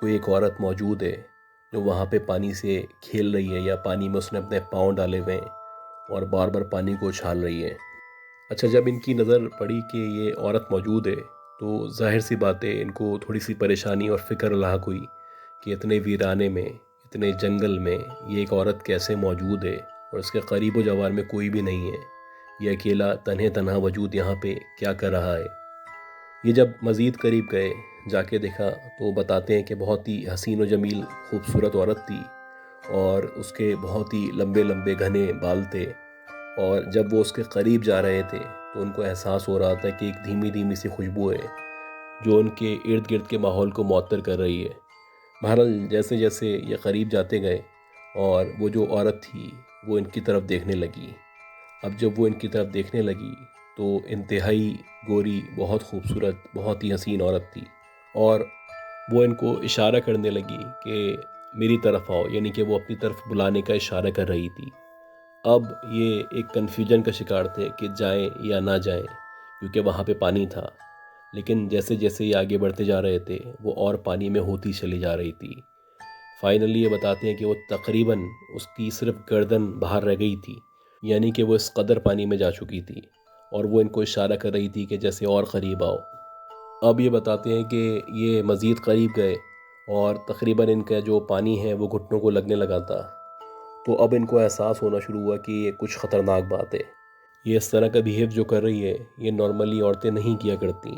کوئی ایک عورت موجود ہے جو وہاں پہ پانی سے کھیل رہی ہے، یا پانی میں اس نے اپنے پاؤں ڈالے ہوئے ہیں اور بار بار پانی کو اچھال رہی ہے۔ اچھا، جب ان کی نظر پڑی کہ یہ عورت موجود ہے تو ظاہر سی بات ہے ان کو تھوڑی سی پریشانی اور فکر لاحق ہوئی کہ اتنے ویرانے میں، اتنے جنگل میں یہ ایک عورت کیسے موجود ہے اور اس کے قریب و جوار میں کوئی بھی نہیں ہے۔ یہ اکیلا تنہا وجود یہاں پہ کیا کر رہا ہے؟ یہ جب مزید قریب گئے، جا کے دیکھا تو بتاتے ہیں کہ بہت ہی حسین و جمیل خوبصورت عورت تھی، اور اس کے بہت ہی لمبے لمبے گھنے بال تھے، اور جب وہ اس کے قریب جا رہے تھے تو ان کو احساس ہو رہا تھا کہ ایک دھیمی دھیمی سی خوشبو ہے جو ان کے ارد گرد کے ماحول کو معطر کر رہی ہے۔ بہرحال جیسے جیسے یہ قریب جاتے گئے اور وہ جو عورت تھی وہ ان کی طرف دیکھنے لگی۔ اب جب وہ ان کی طرف دیکھنے لگی تو انتہائی گوری، بہت خوبصورت، بہت ہی حسین عورت تھی، اور وہ ان کو اشارہ کرنے لگی کہ میری طرف آؤ، یعنی کہ وہ اپنی طرف بلانے کا اشارہ کر رہی تھی۔ اب یہ ایک کنفیوژن کا شکار تھے کہ جائیں یا نہ جائیں، کیونکہ وہاں پہ پانی تھا، لیکن جیسے جیسے یہ آگے بڑھتے جا رہے تھے وہ اور پانی میں ہوتی چلی جا رہی تھی۔ فائنلی یہ بتاتے ہیں کہ وہ تقریباً اس کی صرف گردن باہر رہ گئی تھی، یعنی کہ وہ اس قدر پانی میں جا چکی تھی، اور وہ ان کو اشارہ کر رہی تھی کہ جیسے اور قریب آؤ۔ اب یہ بتاتے ہیں کہ یہ مزید قریب گئے اور تقریباً ان کا جو پانی ہے وہ گھٹنوں کو لگنے لگا تھا، تو اب ان کو احساس ہونا شروع ہوا کہ یہ کچھ خطرناک بات ہے۔ یہ اس طرح کا بیہیو جو کر رہی ہے یہ نارملی عورتیں نہیں کیا کرتی۔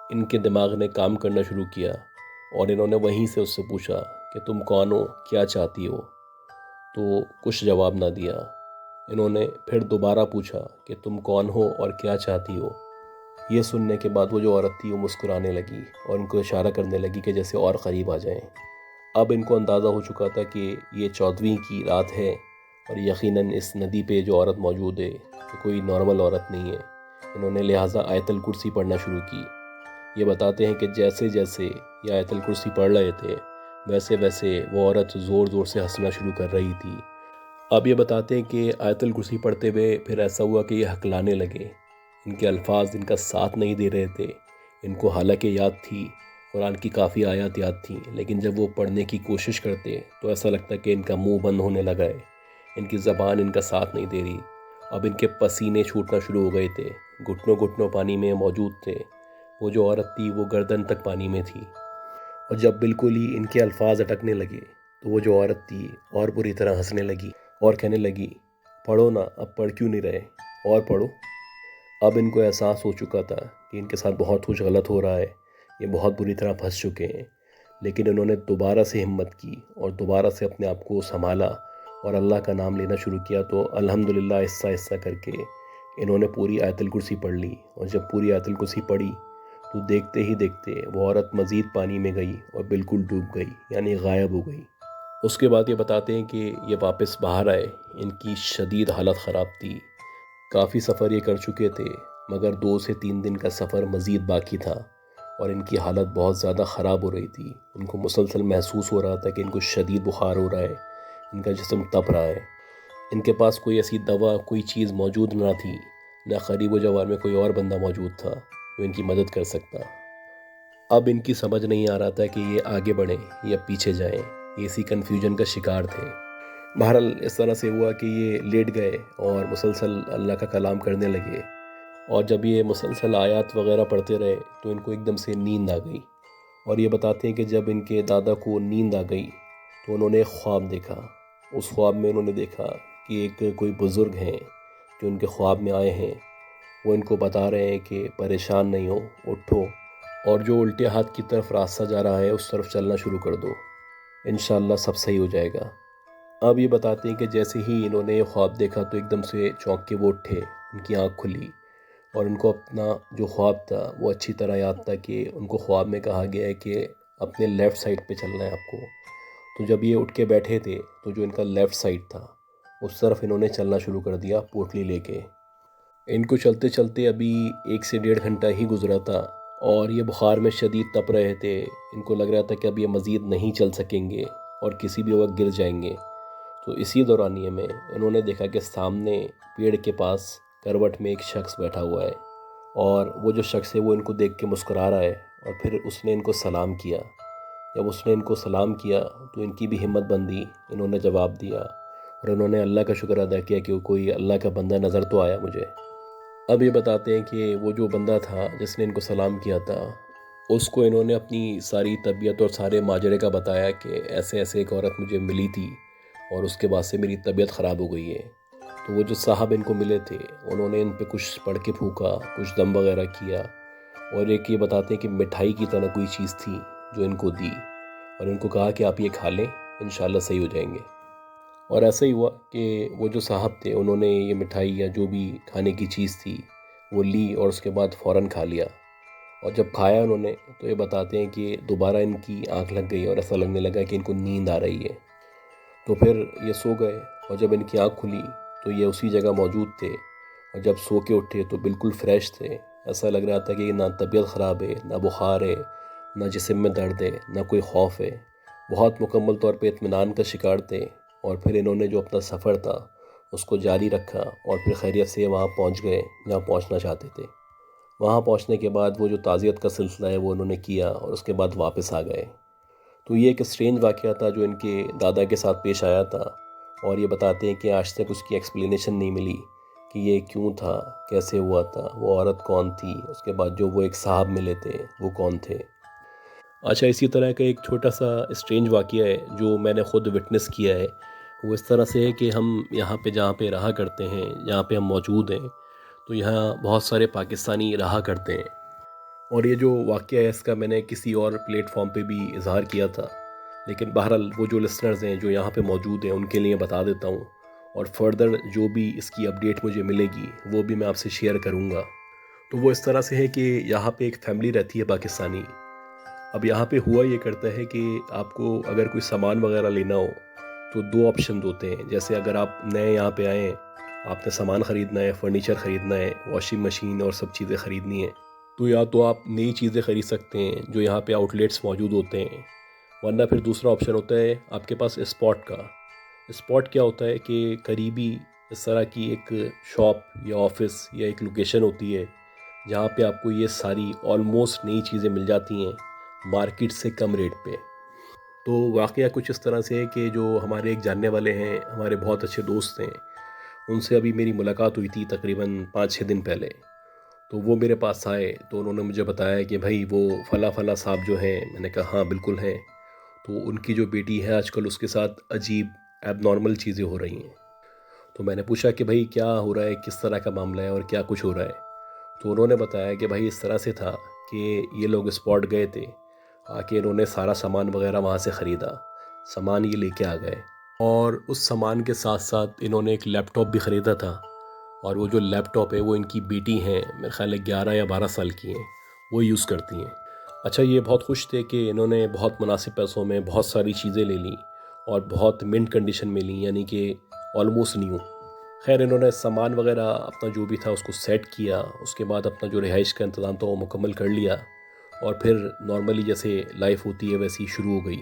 ان کے دماغ نے کام کرنا شروع کیا، اور انہوں نے وہیں سے اس سے پوچھا کہ تم کون ہو، کیا چاہتی ہو؟ تو کچھ جواب نہ دیا۔ انہوں نے پھر دوبارہ پوچھا کہ تم کون ہو اور کیا چاہتی ہو؟ یہ سننے کے بعد وہ جو عورت تھی وہ مسکرانے لگی اور ان کو اشارہ کرنے لگی کہ جیسے اور قریب آ جائیں۔ اب ان کو اندازہ ہو چکا تھا کہ یہ 14ویں کی رات ہے، اور یقیناً اس ندی پہ جو عورت موجود ہے یہ کوئی نارمل عورت نہیں ہے۔ انہوں نے لہٰذا آیت الکرسی پڑھنا شروع کی۔ یہ بتاتے ہیں کہ جیسے جیسے یہ آیت الکرسی پڑھ رہے تھے ویسے ویسے وہ عورت زور زور سے ہنسنا شروع کر رہی تھی۔ اب یہ بتاتے ہیں کہ آیت الکرسی پڑھتے ہوئے پھر ایسا ہوا کہ یہ ہکلانے لگے۔ ان کے الفاظ ان کا ساتھ نہیں دے رہے تھے۔ ان کو حالانکہ یاد تھی، قرآن کی کافی آیات یاد تھیں، لیکن جب وہ پڑھنے کی کوشش کرتے تو ایسا لگتا کہ ان کا منہ بند ہونے لگا ہے، ان کی زبان ان کا ساتھ نہیں دے رہی۔ اب ان کے پسینے چھوٹنا شروع ہو گئے تھے، گھٹنوں گھٹنوں پانی میں موجود تھے۔ وہ جو عورت تھی وہ گردن تک پانی میں تھی، اور جب بالکل ہی ان کے الفاظ اٹکنے لگے تو وہ جو عورت تھی اور بری طرح ہنسنے لگی اور کہنے لگی پڑھو نا، اب پڑھ کیوں نہیں رہے، اور پڑھو۔ اب ان کو احساس ہو چکا تھا کہ ان کے ساتھ بہت کچھ غلط ہو رہا ہے، یہ بہت بری طرح پھنس چکے ہیں، لیکن انہوں نے دوبارہ سے ہمت کی اور دوبارہ سے اپنے آپ کو سنبھالا اور اللہ کا نام لینا شروع کیا۔ تو الحمدللہ آہستہ آہستہ کر کے انہوں نے پوری آیت الکرسی پڑھ لی، اور جب پوری آیت الکرسی پڑھی تو دیکھتے ہی دیکھتے وہ عورت مزید پانی میں گئی اور بالکل ڈوب گئی، یعنی غائب ہو گئی۔ اس کے بعد یہ بتاتے ہیں کہ یہ واپس باہر آئے، ان کی شدید حالت خراب تھی، کافی سفر یہ کر چکے تھے، مگر 2 سے 3 دن کا سفر مزید باقی تھا، اور ان کی حالت بہت زیادہ خراب ہو رہی تھی۔ ان کو مسلسل محسوس ہو رہا تھا کہ ان کو شدید بخار ہو رہا ہے، ان کا جسم تپ رہا ہے۔ ان کے پاس کوئی ایسی دوا، کوئی چیز موجود نہ تھی، نہ قریب و جوار میں کوئی اور بندہ موجود تھا جو ان کی مدد کر سکتا۔ اب ان کی سمجھ نہیں آ رہا تھا کہ یہ آگے بڑھیں یا پیچھے جائیں، یہ اسی کنفیوژن کا شکار تھے۔ بہرحال اس طرح سے ہوا کہ یہ لیٹ گئے اور مسلسل اللہ کا کلام کرنے لگے، اور جب یہ مسلسل آیات وغیرہ پڑھتے رہے تو ان کو ایک دم سے نیند آ گئی۔ اور یہ بتاتے ہیں کہ جب ان کے دادا کو نیند آ گئی تو انہوں نے ایک خواب دیکھا۔ اس خواب میں انہوں نے دیکھا کہ ایک کوئی بزرگ ہیں جو ان کے خواب میں آئے ہیں، وہ ان کو بتا رہے ہیں کہ پریشان نہیں ہو، اٹھو، اور جو الٹے ہاتھ کی طرف راستہ جا رہا ہے اس طرف چلنا شروع کر دو، انشاءاللہ سب صحیح ہو جائے گا۔ اب یہ بتاتے ہیں کہ جیسے ہی انہوں نے یہ خواب دیکھا تو ایک دم سے چونک کے وہ اٹھے، ان کی آنکھ کھلی، اور ان کو اپنا جو خواب تھا وہ اچھی طرح یاد تھا کہ ان کو خواب میں کہا گیا ہے کہ اپنے لیفٹ سائڈ پہ چلنا ہے آپ کو۔ تو جب یہ اٹھ کے بیٹھے تھے تو جو ان کا لیفٹ سائڈ تھا اس طرف انہوں نے چلنا شروع کر دیا پوٹلی لے کے۔ ان کو چلتے چلتے ابھی 1 سے 1.5 گھنٹہ ہی گزرا تھا، اور یہ بخار میں شدید تپ رہے تھے۔ ان کو لگ رہا تھا کہ اب یہ مزید نہیں چل سکیں گے اور کسی بھی وقت گر جائیں گے۔ تو اسی دورانیے میں انہوں نے دیکھا کہ سامنے پیڑ کے پاس کروٹ میں ایک شخص بیٹھا ہوا ہے، اور وہ جو شخص ہے وہ ان کو دیکھ کے مسکرا رہا ہے، اور پھر اس نے ان کو سلام کیا۔ جب اس نے ان کو سلام کیا تو ان کی بھی ہمت بندی، انہوں نے جواب دیا اور انہوں نے اللہ کا شکر ادا کیا کہ کوئی اللہ کا بندہ نظر تو آیا مجھے۔ اب یہ بتاتے ہیں کہ وہ جو بندہ تھا جس نے ان کو سلام کیا تھا، اس کو انہوں نے اپنی ساری طبیعت اور سارے ماجرے کا بتایا کہ ایسے ایسے ایک عورت مجھے ملی تھی اور اس کے بعد سے میری طبیعت خراب ہو گئی ہے۔ تو وہ جو صاحب ان کو ملے تھے انہوں نے ان پہ کچھ پڑھ کے پھونکا، کچھ دم وغیرہ کیا، اور ایک یہ بتاتے ہیں کہ مٹھائی کی طرح کوئی چیز تھی جو ان کو دی اور ان کو کہا کہ آپ یہ کھا لیں، انشاءاللہ صحیح ہو جائیں گے۔ اور ایسا ہی ہوا کہ وہ جو صاحب تھے انہوں نے یہ مٹھائی یا جو بھی کھانے کی چیز تھی وہ لی اور اس کے بعد فوراً کھا لیا، اور جب کھایا انہوں نے تو یہ بتاتے ہیں کہ دوبارہ ان کی آنکھ لگ گئی اور ایسا لگنے لگا کہ ان کو نیند آ رہی ہے۔ تو پھر یہ سو گئے، اور جب ان کی آنکھ کھلی تو یہ اسی جگہ موجود تھے، اور جب سو کے اٹھے تو بالکل فریش تھے۔ ایسا لگ رہا تھا کہ نہ طبیعت خراب ہے، نہ بخار ہے، نہ جسم میں درد ہے، نہ کوئی خوف ہے، بہت مکمل طور پہ اطمینان کا شکار تھے۔ اور پھر انہوں نے جو اپنا سفر تھا اس کو جاری رکھا اور پھر خیریت سے وہاں پہنچ گئے جہاں پہنچنا چاہتے تھے۔ وہاں پہنچنے کے بعد وہ جو تعزیت کا سلسلہ ہے وہ انہوں نے کیا اور اس کے بعد واپس آ گئے۔ تو یہ ایک اسٹرینج واقعہ تھا جو ان کے دادا کے ساتھ پیش آیا تھا، اور یہ بتاتے ہیں کہ آج تک اس کی ایکسپلینیشن نہیں ملی کہ یہ کیوں تھا، کیسے ہوا تھا، وہ عورت کون تھی، اس کے بعد جو وہ ایک صاحب ملے تھے وہ کون تھے۔ اچھا، اسی طرح کا ایک چھوٹا سا اسٹرینج واقعہ ہے جو میں نے خود وٹنس کیا ہے۔ وہ اس طرح سے ہے کہ ہم یہاں پہ جہاں پہ رہا کرتے ہیں، جہاں پہ ہم موجود ہیں، تو یہاں بہت سارے پاکستانی رہا کرتے ہیں، اور یہ جو واقعہ ہے اس کا میں نے کسی اور پلیٹ فارم پہ بھی اظہار کیا تھا، لیکن بہرحال وہ جو لسنرز ہیں جو یہاں پہ موجود ہیں ان کے لیے بتا دیتا ہوں، اور فردر جو بھی اس کی اپڈیٹ مجھے ملے گی وہ بھی میں آپ سے شیئر کروں گا۔ تو وہ اس طرح سے ہے کہ یہاں پہ ایک فیملی رہتی ہے پاکستانی۔ اب یہاں پہ ہوا یہ کرتا ہے کہ آپ کو اگر کوئی سامان وغیرہ لینا ہو تو دو آپشن ہوتے ہیں۔ جیسے اگر آپ نئے یہاں پہ آئیں، آپ نے سامان خریدنا ہے، فرنیچر خریدنا ہے، واشنگ مشین اور سب چیزیں خریدنی ہیں، تو یا تو آپ نئی چیزیں خرید سکتے ہیں جو یہاں پہ آؤٹ لیٹس موجود ہوتے ہیں، ورنہ پھر دوسرا آپشن ہوتا ہے آپ کے پاس اسپاٹ کا۔ اسپاٹ کیا ہوتا ہے کہ قریبی اس طرح کی ایک شاپ یا آفس یا ایک لوکیشن ہوتی ہے جہاں پہ آپ کو یہ ساری آلموسٹ نئی چیزیں مل جاتی ہیں مارکیٹ سے کم ریٹ پہ۔ تو واقعہ کچھ اس طرح سے ہے کہ جو ہمارے ایک جاننے والے ہیں، ہمارے بہت اچھے دوست ہیں، ان سے ابھی میری ملاقات ہوئی تھی تقریباً 5-6 دن پہلے۔ تو وہ میرے پاس آئے تو انہوں نے مجھے بتایا کہ بھائی وہ فلاں فلاں صاحب جو ہیں، میں نے کہا ہاں بالکل ہیں، تو ان کی جو بیٹی ہے آج کل اس کے ساتھ عجیب ایب نارمل چیزیں ہو رہی ہیں۔ تو میں نے پوچھا کہ بھائی کیا ہو رہا ہے، کس طرح کا معاملہ ہے اور کیا کچھ ہو رہا ہے؟ تو انہوں نے بتایا کہ بھائی اس طرح سے تھا کہ یہ لوگ اسپاٹ گئے تھے، آ کے انہوں نے سارا سامان وغیرہ وہاں سے خریدا، سامان یہ لے کے آ گئے، اور اس سامان کے ساتھ ساتھ انہوں نے ایک لیپ ٹاپ بھی خریدا تھا، اور وہ جو لیپ ٹاپ ہے وہ ان کی بیٹی ہیں، میرے خیال ہے 11 یا 12 سال کی ہیں، وہ یوز کرتی ہیں۔ اچھا، یہ بہت خوش تھے کہ انہوں نے بہت مناسب پیسوں میں بہت ساری چیزیں لے لیں اور بہت منٹ کنڈیشن میں لیں، یعنی کہ آلموسٹ نیو۔ خیر انہوں نے سامان وغیرہ اپنا جو بھی تھا اس کو سیٹ کیا، اس کے بعد اپنا جو رہائش کا انتظام تھا وہ مکمل کر لیا، اور پھر نارملی جیسے لائف ہوتی ہے ویسی شروع ہو گئی۔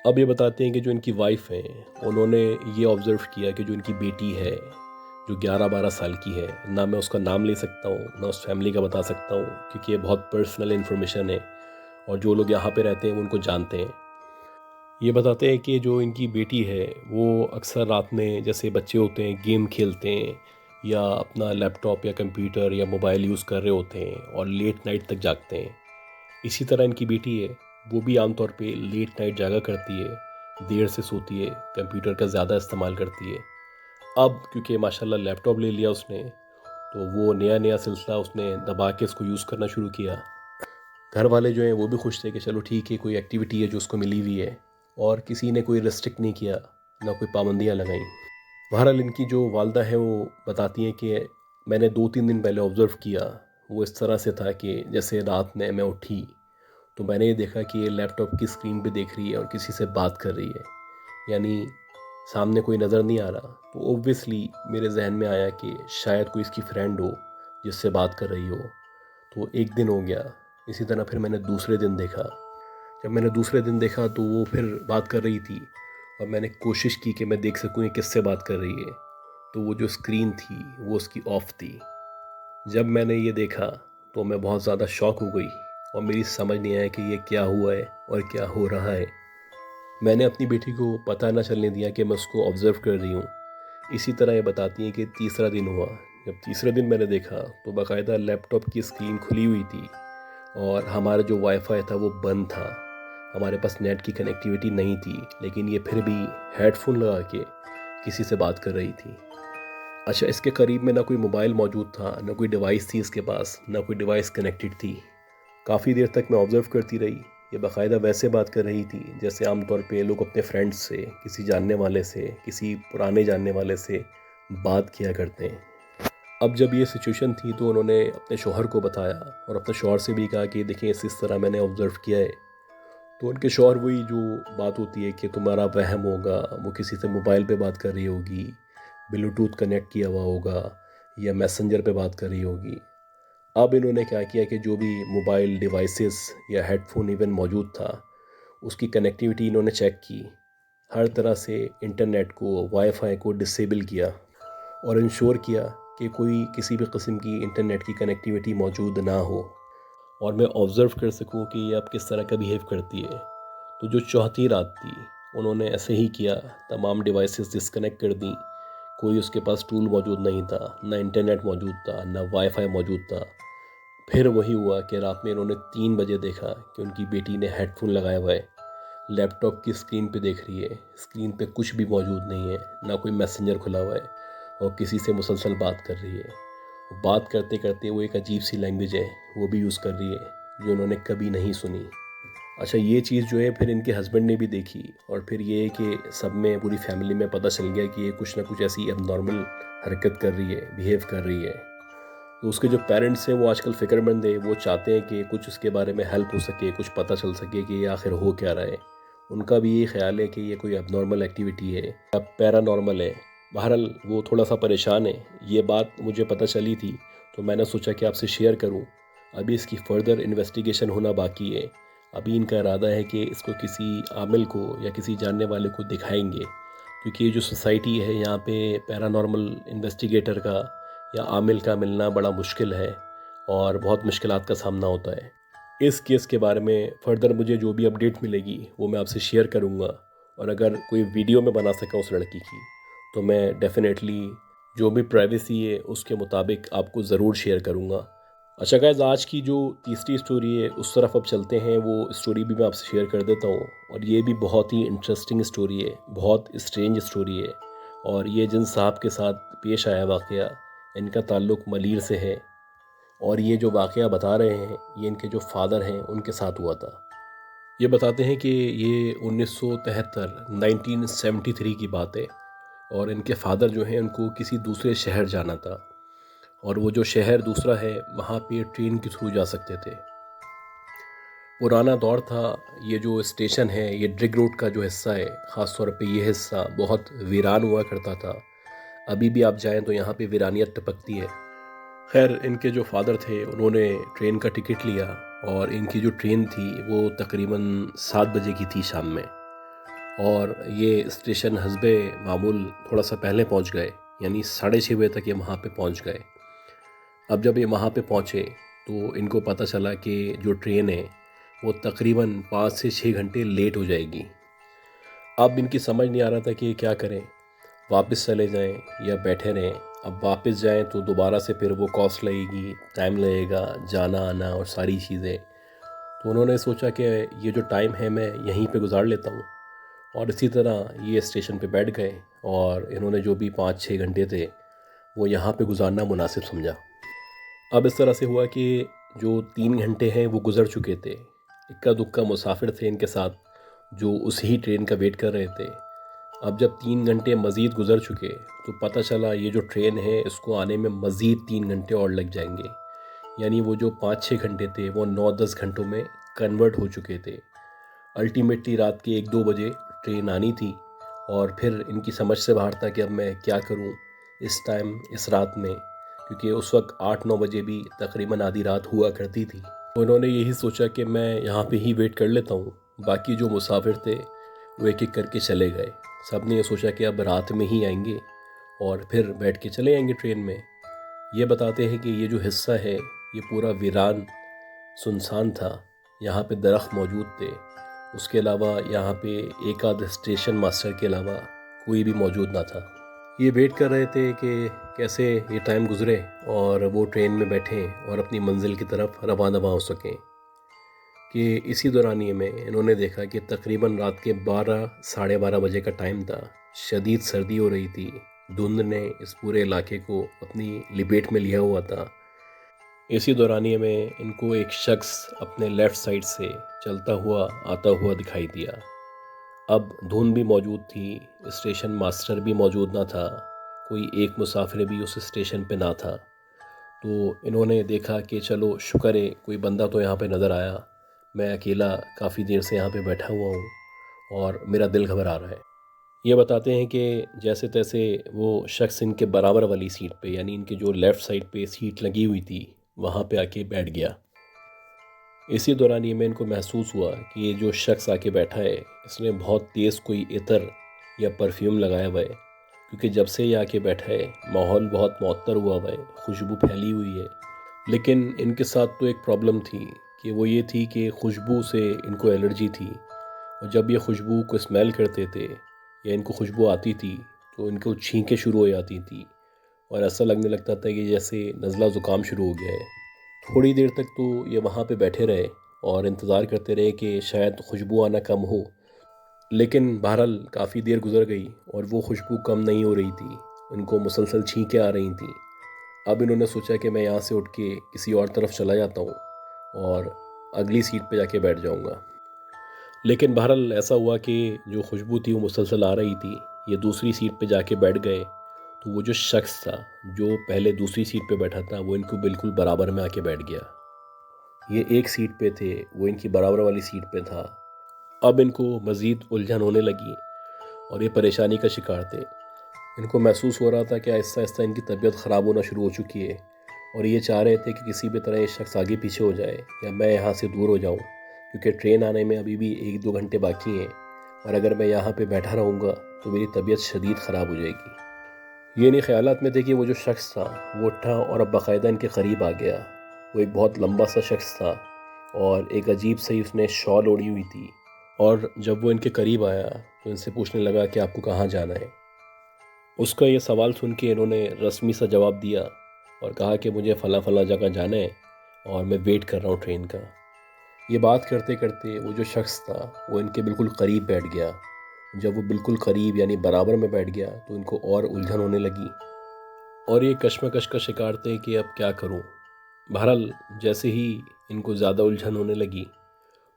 اب یہ بتاتے ہیں کہ جو ان کی وائف ہیں انہوں نے یہ آبزرو کیا کہ جو ان کی بیٹی ہے جو 11-12 سال کی ہے، نہ میں اس کا نام لے سکتا ہوں نہ اس فیملی کا بتا سکتا ہوں کیونکہ یہ بہت پرسنل انفارمیشن ہے، اور جو لوگ یہاں پہ رہتے ہیں وہ ان کو جانتے ہیں۔ یہ بتاتے ہیں کہ جو ان کی بیٹی ہے وہ اکثر رات میں جیسے بچے ہوتے ہیں گیم کھیلتے ہیں یا اپنا لیپ ٹاپ یا کمپیوٹر یا موبائل یوز کر رہے ہوتے ہیں اور لیٹ نائٹ تک جاگتے ہیں۔ اسی طرح ان کی بیٹی ہے، وہ بھی عام طور پہ لیٹ نائٹ جاگا کرتی ہے، دیر سے سوتی ہے، کمپیوٹر کا زیادہ استعمال کرتی ہے۔ اب کیونکہ ماشاءاللہ لیپ ٹاپ لے لیا اس نے، تو وہ نیا سلسلہ اس نے دبا کے اس کو یوز کرنا شروع کیا۔ گھر والے جو ہیں وہ بھی خوش تھے کہ چلو ٹھیک ہے، کوئی ایکٹیویٹی ہے جو اس کو ملی ہوئی ہے، اور کسی نے کوئی ریسٹرکٹ نہیں کیا، نہ کوئی پابندیاں لگائیں۔ بہرحال ان کی جو والدہ ہیں وہ بتاتی ہیں کہ میں نے 2-3 دن پہلے آبزرو کیا، وہ اس طرح سے تھا کہ جیسے رات میں اٹھی تو میں نے یہ دیکھا کہ یہ لیپ ٹاپ کی اسکرین پہ دیکھ رہی ہے اور کسی سے بات کر رہی ہے، یعنی سامنے کوئی نظر نہیں آ رہا۔ تو اوبویسلی میرے ذہن میں آیا کہ شاید کوئی اس کی فرینڈ ہو جس سے بات کر رہی ہو۔ تو ایک دن ہو گیا، اسی طرح پھر میں نے دوسرے دن دیکھا۔ جب میں نے دوسرے دن دیکھا تو وہ پھر بات کر رہی تھی، اور میں نے کوشش کی کہ میں دیکھ سکوں یہ کس سے بات کر رہی ہے، تو وہ جو اسکرین تھی وہ اس کی آف تھی۔ جب میں نے یہ دیکھا تو میں بہت زیادہ شاک ہو گئی، اور میری سمجھ نہیں آیا کہ یہ کیا ہوا ہے اور کیا ہو رہا ہے۔ میں نے اپنی بیٹی کو پتہ نہ چلنے دیا کہ میں اس کو آبزرو کر رہی ہوں۔ اسی طرح یہ بتاتی ہیں کہ تیسرا دن ہوا۔ جب تیسرے دن میں نے دیکھا تو باقاعدہ لیپ ٹاپ کی اسکرین کھلی ہوئی تھی اور ہمارا جو وائی فائی تھا وہ بند تھا، ہمارے پاس نیٹ کی کنیکٹیوٹی نہیں تھی، لیکن یہ پھر بھی ہیڈ فون لگا کے کسی سے بات کر رہی تھی۔ اچھا، اس کے قریب میں نہ کوئی موبائل موجود تھا، نہ کوئی ڈیوائس تھی اس کے پاس، نہ کوئی ڈیوائس کنیکٹڈ تھی۔ کافی دیر تک میں آبزرو کرتی رہی۔ یہ باقاعدہ ویسے بات کر رہی تھی جیسے عام طور پہ لوگ اپنے فرینڈس سے، کسی جاننے والے سے، کسی پرانے جاننے والے سے بات کیا کرتے ہیں۔ اب جب یہ سچویشن تھی تو انہوں نے اپنے شوہر کو بتایا اور اپنے شوہر سے بھی کہا کہ دیکھیں اس طرح میں نے آبزرو کیا ہے۔ تو ان کے شوہر وہی جو بات ہوتی ہے کہ تمہارا وہم ہوگا، وہ کسی سے موبائل پہ بات کر رہی ہوگی، بلوٹوتھ کنیکٹ کیا ہوا ہوگا یا میسنجر پہ بات کر رہی ہوگی۔ اب انہوں نے کیا کیا کہ جو بھی موبائل ڈیوائسز یا ہیڈ فون ایون موجود تھا اس کی کنیکٹیوٹی انہوں نے چیک کی، ہر طرح سے انٹرنیٹ کو، وائی فائی کو ڈسیبل کیا اور انشور کیا کہ کوئی کسی بھی قسم کی انٹرنیٹ کی کنیکٹیوٹی موجود نہ ہو اور میں آبزرو کر سکوں کہ یہ اب کس طرح کا بیہیو کرتی ہے۔ تو جو چوتھی رات تھی انہوں نے ایسے ہی کیا، تمام ڈیوائسز ڈسکنیکٹ کر دیں، کوئی اس کے پاس ٹول موجود نہیں تھا، نہ انٹرنیٹ موجود تھا، نہ وائی فائی موجود تھا۔ پھر وہی ہوا کہ رات میں انہوں نے 3 بجے دیکھا کہ ان کی بیٹی نے ہیڈ فون لگایا ہوا ہے، لیپ ٹاپ کی اسکرین پہ دیکھ رہی ہے، اسکرین پہ کچھ بھی موجود نہیں ہے، نہ کوئی میسنجر کھلا ہوا ہے اور کسی سے مسلسل بات کر رہی ہے۔ بات کرتے کرتے وہ ایک عجیب سی لینگویج ہے وہ بھی یوز کر رہی ہے جو انہوں نے کبھی نہیں سنی۔ اچھا، یہ چیز جو ہے پھر ان کے ہسبینڈ نے بھی دیکھی اور پھر یہ کہ سب میں، پوری فیملی میں پتہ چل گیا کہ یہ کچھ نہ کچھ ایسی اب نارمل حرکت کر رہی ہے، بیہیو کر رہی ہے۔ تو اس کے جو پیرنٹس ہیں وہ آج کل فکر مند ہیں، وہ چاہتے ہیں کہ کچھ اس کے بارے میں ہیلپ ہو سکے، کچھ پتہ چل سکے کہ یہ آخر ہو کیا رہا ہے۔ ان کا بھی یہ خیال ہے کہ یہ کوئی اب نارمل ایکٹیویٹی ہے یا پیرا نارمل ہے۔ بہرحال وہ تھوڑا سا پریشان ہے۔ یہ بات مجھے پتہ چلی تھی تو میں نے سوچا کہ آپ سے شیئر کروں۔ ابھی اس کی فردر انویسٹیگیشن ہونا باقی ہے۔ ابھی ان کا ارادہ ہے کہ اس کو کسی عامل کو یا کسی جاننے والے کو دکھائیں گے، کیونکہ یہ جو سوسائٹی ہے یہاں پہ پیرا نارمل انویسٹیگیٹر کا یا عامل کا ملنا بڑا مشکل ہے اور بہت مشکلات کا سامنا ہوتا ہے۔ اس کیس کے بارے میں فردر مجھے جو بھی اپڈیٹ ملے گی وہ میں آپ سے شیئر کروں گا، اور اگر کوئی ویڈیو میں بنا سکا اس لڑکی کی تو میں ڈیفینیٹلی جو بھی پرائیویسی ہے اس کے مطابق آپ کو ضرور شیئر کروں گا۔ اچھا گائز، آج کی جو تیسری اسٹوری ہے اس طرف اب چلتے ہیں۔ وہ اسٹوری بھی میں آپ سے شیئر کر دیتا ہوں، اور یہ بھی بہت ہی انٹرسٹنگ اسٹوری ہے، بہت اسٹرینج اسٹوری ہے، اور یہ جن صاحب کے ساتھ پیش آیا واقعہ، ان کا تعلق ملیر سے ہے، اور یہ جو واقعہ بتا رہے ہیں یہ ان کے جو فادر ہیں ان کے ساتھ ہوا تھا۔ یہ بتاتے ہیں کہ یہ 1973 کی بات ہے، اور ان کے فادر جو ہیں ان کو کسی دوسرے شہر جانا تھا، اور وہ جو شہر دوسرا ہے وہاں پہ ٹرین کے تھرو جا سکتے تھے۔ پرانا دور تھا، یہ جو اسٹیشن ہے یہ ڈرگ روڈ کا جو حصہ ہے، خاص طور پہ یہ حصہ بہت ویران ہوا کرتا تھا۔ ابھی بھی آپ جائیں تو یہاں پہ ویرانیت ٹپکتی ہے۔ خیر، ان کے جو فادر تھے انہوں نے ٹرین کا ٹکٹ لیا، اور ان کی جو ٹرین تھی وہ تقریباً 7 بجے کی تھی شام میں، اور یہ اسٹیشن حسب معمول تھوڑا سا پہلے پہنچ گئے، یعنی 6:30 بجے تک یہ وہاں پہ پہنچ گئے۔ اب جب یہ وہاں پہ پہنچے تو ان کو پتہ چلا کہ جو ٹرین ہے وہ تقریباً 5 سے 6 گھنٹے لیٹ ہو جائے گی۔ اب ان کی سمجھ نہیں آ رہا تھا کہ یہ کیا کریں، واپس چلے جائیں یا بیٹھے رہیں۔ اب واپس جائیں تو دوبارہ سے پھر وہ کاسٹ لگے گی، ٹائم لگے گا، جانا آنا اور ساری چیزیں۔ تو انہوں نے سوچا کہ یہ جو ٹائم ہے میں یہیں پہ گزار لیتا ہوں، اور اسی طرح یہ اسٹیشن پہ بیٹھ گئے، اور انہوں نے جو بھی 5-6 گھنٹے تھے وہ یہاں پہ گزارنا مناسب سمجھا۔ اب اس طرح سے ہوا کہ جو 3 گھنٹے ہیں وہ گزر چکے تھے، اکا دکا مسافر تھے ان کے ساتھ جو اسی ٹرین کا ویٹ کر رہے تھے۔ اب جب 3 گھنٹے مزید گزر چکے تو پتہ چلا یہ جو ٹرین ہے اس کو آنے میں مزید 3 گھنٹے اور لگ جائیں گے، یعنی وہ جو 5-6 گھنٹے تھے وہ 9-10 گھنٹوں میں کنورٹ ہو چکے تھے۔ الٹیمیٹلی رات کے 1-2 بجے ٹرین آنی تھی، اور پھر ان کی سمجھ سے باہر تھا کہ اب میں کیا کروں اس ٹائم، اس رات میں، کیونکہ اس وقت 8-9 بجے بھی تقریباً آدھی رات ہوا کرتی تھی۔ تو انہوں نے یہی سوچا کہ میں یہاں پہ ہی ویٹ کر لیتا ہوں، باقی جو مسافر تھے وہ ایک ایک کر کے چلے گئے۔ سب نے یہ سوچا کہ اب رات میں ہی آئیں گے اور پھر بیٹھ کے چلے آئیں گے ٹرین میں۔ یہ بتاتے ہیں کہ یہ جو حصہ ہے یہ پورا ویران، سنسان تھا، یہاں پہ درخت موجود تھے، اس کے علاوہ یہاں پہ ایک آدھ اسٹیشن ماسٹر کے علاوہ کوئی بھی موجود نہ تھا۔ یہ ویٹ کر رہے تھے کہ کیسے یہ ٹائم گزرے اور وہ ٹرین میں بیٹھیں اور اپنی منزل کی طرف روانہ ہو سکیں، کہ اسی دورانیے میں انہوں نے دیکھا کہ تقریباً رات کے 12 بجے کا ٹائم تھا۔ شدید سردی ہو رہی تھی، دھند نے اس پورے علاقے کو اپنی لپیٹ میں لیا ہوا تھا۔ اسی دورانیے میں ان کو ایک شخص اپنے لیفٹ سائڈ سے چلتا ہوا آتا ہوا دکھائی دیا۔ اب دھند بھی موجود تھی، اسٹیشن ماسٹر بھی موجود نہ تھا، کوئی ایک مسافر بھی اس اسٹیشن پہ نہ تھا۔ تو انہوں نے دیکھا کہ چلو شکر ہے کوئی بندہ تو یہاں پہ نظر آیا، میں اکیلا کافی دیر سے یہاں پہ بیٹھا ہوا ہوں اور میرا دل گھبرا رہا ہے۔ یہ بتاتے ہیں کہ جیسے تیسے وہ شخص ان کے برابر والی سیٹ پہ، یعنی ان کے جو لیفٹ سائڈ پہ سیٹ لگی ہوئی تھی، وہاں پہ آ کے بیٹھ گیا۔ اسی دوران یہ میں ان کو محسوس ہوا کہ یہ جو شخص آ کے بیٹھا ہے اس نے بہت تیز کوئی عطر یا پرفیوم لگایا ہوا ہے، کیونکہ جب سے یہ آ کے بیٹھا ہے ماحول بہت معطر ہوا ہوا ہے، خوشبو پھیلی ہوئی ہے۔ لیکن ان کے ساتھ تو ایک پرابلم تھی کہ وہ یہ تھی کہ خوشبو سے ان کو الرجی تھی، اور جب یہ خوشبو کو اسمیل کرتے تھے یا ان کو خوشبو آتی تھی تو ان کو چھینکیں شروع ہو جاتی تھی، اور ایسا لگنے لگتا تھا کہ جیسے نزلہ زکام شروع ہو گیا ہے۔ تھوڑی دیر تک تو یہ وہاں پہ بیٹھے رہے اور انتظار کرتے رہے کہ شاید خوشبو آنا کم ہو، لیکن بہرحال کافی دیر گزر گئی اور وہ خوشبو کم نہیں ہو رہی تھی، ان کو مسلسل چھینکیں آ رہی تھیں۔ اب انہوں نے سوچا کہ میں یہاں سے اٹھ کے کسی اور طرف چلا جاتا ہوں اور اگلی سیٹ پہ جا کے بیٹھ جاؤں گا۔ لیکن بہرحال ایسا ہوا کہ جو خوشبو تھی وہ مسلسل آ رہی تھی، یہ دوسری سیٹ پہ جا کے بیٹھ گئے تو وہ جو شخص تھا جو پہلے دوسری سیٹ پہ بیٹھا تھا وہ ان کو بالکل برابر میں آ کے بیٹھ گیا۔ یہ ایک سیٹ پہ تھے، وہ ان کی برابر والی سیٹ پہ تھا۔ اب ان کو مزید الجھن ہونے لگی اور یہ پریشانی کا شکار تھے۔ ان کو محسوس ہو رہا تھا کہ آہستہ آہستہ ان کی طبیعت خراب ہونا شروع ہو چکی ہے، اور یہ چاہ رہے تھے کہ کسی بھی طرح یہ شخص آگے پیچھے ہو جائے یا میں یہاں سے دور ہو جاؤں، کیونکہ ٹرین آنے میں ابھی بھی 1-2 گھنٹے باقی ہیں، اور اگر میں یہاں پہ بیٹھا رہوں گا تو میری طبیعت شدید خراب ہو جائے گی۔ یہ انہیں خیالات میں تھے کہ وہ جو شخص تھا وہ اٹھا اور اب باقاعدہ ان کے قریب آ گیا۔ وہ ایک بہت لمبا سا شخص تھا اور ایک عجیب سی اس نے شال اوڑھی ہوئی تھی، اور جب وہ ان کے قریب آیا تو ان سے پوچھنے لگا کہ آپ کو کہاں جانا ہے۔ اس کا یہ سوال سن کے انہوں نے رسمی سا جواب دیا اور کہا کہ مجھے فلاں فلاں جگہ جانا ہے اور میں ویٹ کر رہا ہوں ٹرین کا۔ یہ بات کرتے کرتے وہ جو شخص تھا وہ ان کے بالکل قریب بیٹھ گیا۔ جب وہ بالکل قریب یعنی برابر میں بیٹھ گیا تو ان کو اور الجھن ہونے لگی اور یہ کشمکش کا شکار تھے کہ اب کیا کروں۔ بہرحال جیسے ہی ان کو زیادہ الجھن ہونے لگی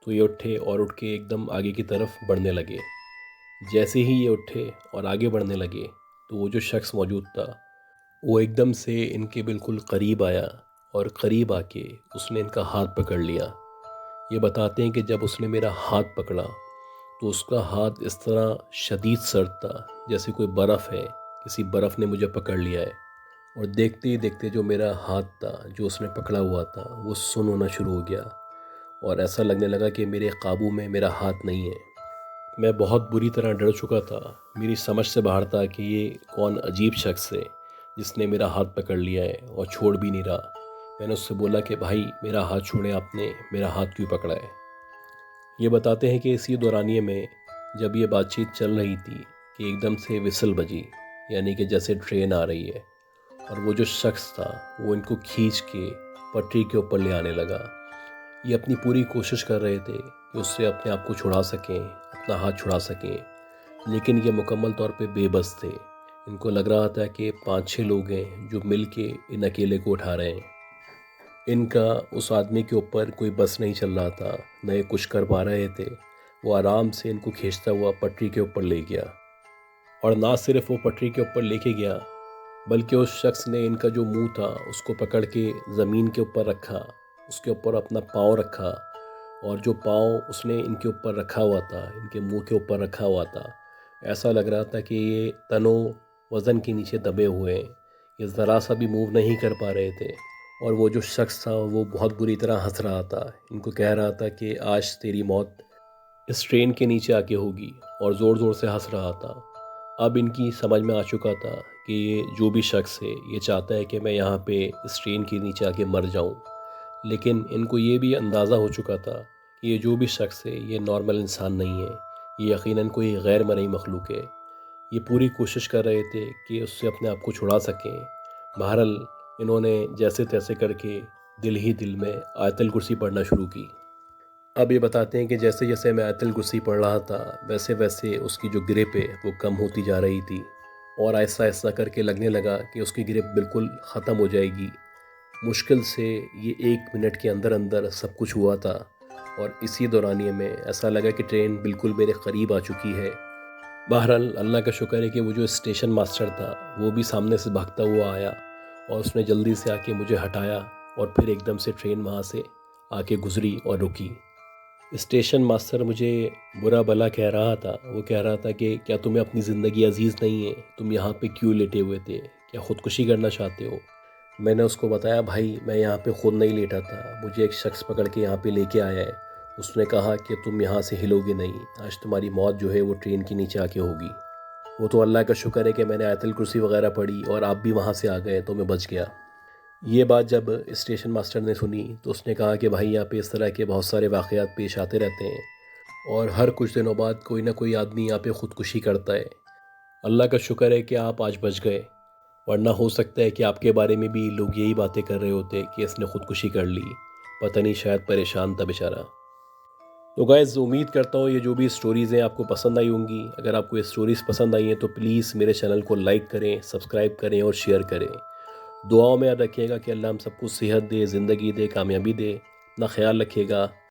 تو یہ اٹھے اور اٹھ کے ایک دم آگے کی طرف بڑھنے لگے۔ جیسے ہی یہ اٹھے اور آگے بڑھنے لگے تو وہ جو شخص موجود تھا وہ ایک دم سے ان کے بالکل قریب آیا، اور قریب آ کے اس نے ان کا ہاتھ پکڑ لیا۔ یہ بتاتے ہیں کہ جب اس نے میرا ہاتھ پکڑا تو اس کا ہاتھ اس طرح شدید سرد تھا جیسے کوئی برف ہے، کسی برف نے مجھے پکڑ لیا ہے، اور دیکھتے ہی دیکھتے جو میرا ہاتھ تھا جو اس نے پکڑا ہوا تھا وہ سن ہونا شروع ہو گیا، اور ایسا لگنے لگا کہ میرے قابو میں میرا ہاتھ نہیں ہے۔ میں بہت بری طرح ڈر چکا تھا، میری سمجھ سے باہر تھا کہ یہ کون عجیب شخص ہے جس نے میرا ہاتھ پکڑ لیا ہے اور چھوڑ بھی نہیں رہا۔ میں نے اس سے بولا کہ بھائی میرا ہاتھ چھوڑیں، آپ نے میرا ہاتھ کیوں پکڑا ہے؟ یہ بتاتے ہیں کہ اسی دورانیے میں جب یہ بات چیت چل رہی تھی کہ ایک دم سے وسل بجی، یعنی کہ جیسے ٹرین آ رہی ہے، اور وہ جو شخص تھا وہ ان کو کھینچ کے پٹری کے اوپر لے آنے لگا۔ یہ اپنی پوری کوشش کر رہے تھے کہ اس سے اپنے آپ کو چھڑا سکیں، اپنا ہاتھ چھڑا سکیں، لیکن یہ مکمل طور پہ بے بس تھے۔ ان کو لگ رہا تھا کہ 5-6 لوگ ہیں جو مل کے ان اکیلے کو اٹھا رہے ہیں۔ ان کا اس آدمی کے اوپر کوئی بس نہیں چل رہا تھا، نہ یہ کچھ کر پا رہے تھے۔ وہ آرام سے ان کو کھینچتا ہوا پٹری کے اوپر لے گیا، اور نہ صرف وہ پٹری کے اوپر لے کے گیا بلکہ اس شخص نے ان کا جو منہ تھا اس کو پکڑ کے زمین کے اوپر رکھا، اس کے اوپر اپنا پاؤں رکھا، اور جو پاؤں اس نے ان کے اوپر رکھا ہوا تھا، ان کے منہ کے اوپر رکھا ہوا تھا، ایسا لگ رہا تھا کہ یہ تنوں وزن کے نیچے دبے ہوئے ہیں، یہ ذرا سا بھی موو نہیں کر پا رہے تھے۔ اور وہ جو شخص تھا وہ بہت بری طرح ہنس رہا تھا، ان کو کہہ رہا تھا کہ آج تیری موت اس ٹرین کے نیچے آ کے ہوگی، اور زور زور سے ہنس رہا تھا۔ اب ان کی سمجھ میں آ چکا تھا کہ یہ جو بھی شخص ہے یہ چاہتا ہے کہ میں یہاں پہ اس ٹرین کے نیچے آ کے مر جاؤں، لیکن ان کو یہ بھی اندازہ ہو چکا تھا کہ یہ جو بھی شخص ہے یہ نارمل انسان نہیں ہے، یہ یقیناً کوئی غیر مرئی مخلوق ہے۔ یہ پوری کوشش کر رہے تھے کہ اس سے اپنے آپ کو چھڑا سکیں۔ بہرحال انہوں نے جیسے تیسے کر کے دل ہی دل میں آیت الکرسی پڑھنا شروع کی۔ اب یہ بتاتے ہیں کہ جیسے جیسے میں آیت الکرسی پڑھ رہا تھا ویسے ویسے اس کی جو گرپ ہے وہ کم ہوتی جا رہی تھی، اور آہستہ آہستہ کر کے لگنے لگا کہ اس کی گرپ بالکل ختم ہو جائے گی۔ مشکل سے یہ 1 منٹ کے اندر اندر سب کچھ ہوا تھا، اور اسی دورانیے میں ایسا لگا کہ ٹرین بالکل میرے قریب آ چکی ہے۔ بہرحال اللہ کا شکر ہے کہ وہ جو اسٹیشن ماسٹر تھا وہ بھی سامنے سے بھاگتا ہوا آیا، اور اس نے جلدی سے آ کے مجھے ہٹایا، اور پھر ایک دم سے ٹرین وہاں سے آ کے گزری اور رکی۔ اسٹیشن ماسٹر مجھے برا بھلا کہہ رہا تھا، وہ کہہ رہا تھا کہ کیا تمہیں اپنی زندگی عزیز نہیں ہے؟ تم یہاں پہ کیوں لیٹے ہوئے تھے؟ کیا خودکشی کرنا چاہتے ہو؟ میں نے اس کو بتایا بھائی میں یہاں پہ خود نہیں لیٹا تھا، مجھے ایک شخص پکڑ کے یہاں پہ لے کے آیا ہے، اس نے کہا کہ تم یہاں سے ہلو گے نہیں، آج تمہاری موت جو ہے وہ ٹرین کے نیچے آ کے ہوگی۔ وہ تو اللہ کا شکر ہے کہ میں نے آیت الکرسی وغیرہ پڑھی اور آپ بھی وہاں سے آ گئے تو میں بچ گیا۔ یہ بات جب اسٹیشن ماسٹر نے سنی تو اس نے کہا کہ بھائی یہاں پہ اس طرح کے بہت سارے واقعات پیش آتے رہتے ہیں، اور ہر کچھ دنوں بعد کوئی نہ کوئی آدمی یہاں پہ خودکشی کرتا ہے۔ اللہ کا شکر ہے کہ آپ آج بچ گئے، ورنہ ہو سکتا ہے کہ آپ کے بارے میں بھی لوگ یہی باتیں کر رہے ہوتے کہ اس نے خودکشی کر لی، پتہ نہیں شاید پریشان تھا بیچارہ۔ تو گائز امید کرتا ہوں یہ جو بھی سٹوریز ہیں آپ کو پسند آئی ہوں گی۔ اگر آپ کو یہ سٹوریز پسند آئی ہیں تو پلیز میرے چینل کو لائک کریں، سبسکرائب کریں اور شیئر کریں۔ دعاؤں میں یاد رکھیے گا کہ اللہ ہم سب کو صحت دے، زندگی دے، کامیابی دے۔ اپنا خیال رکھیے گا۔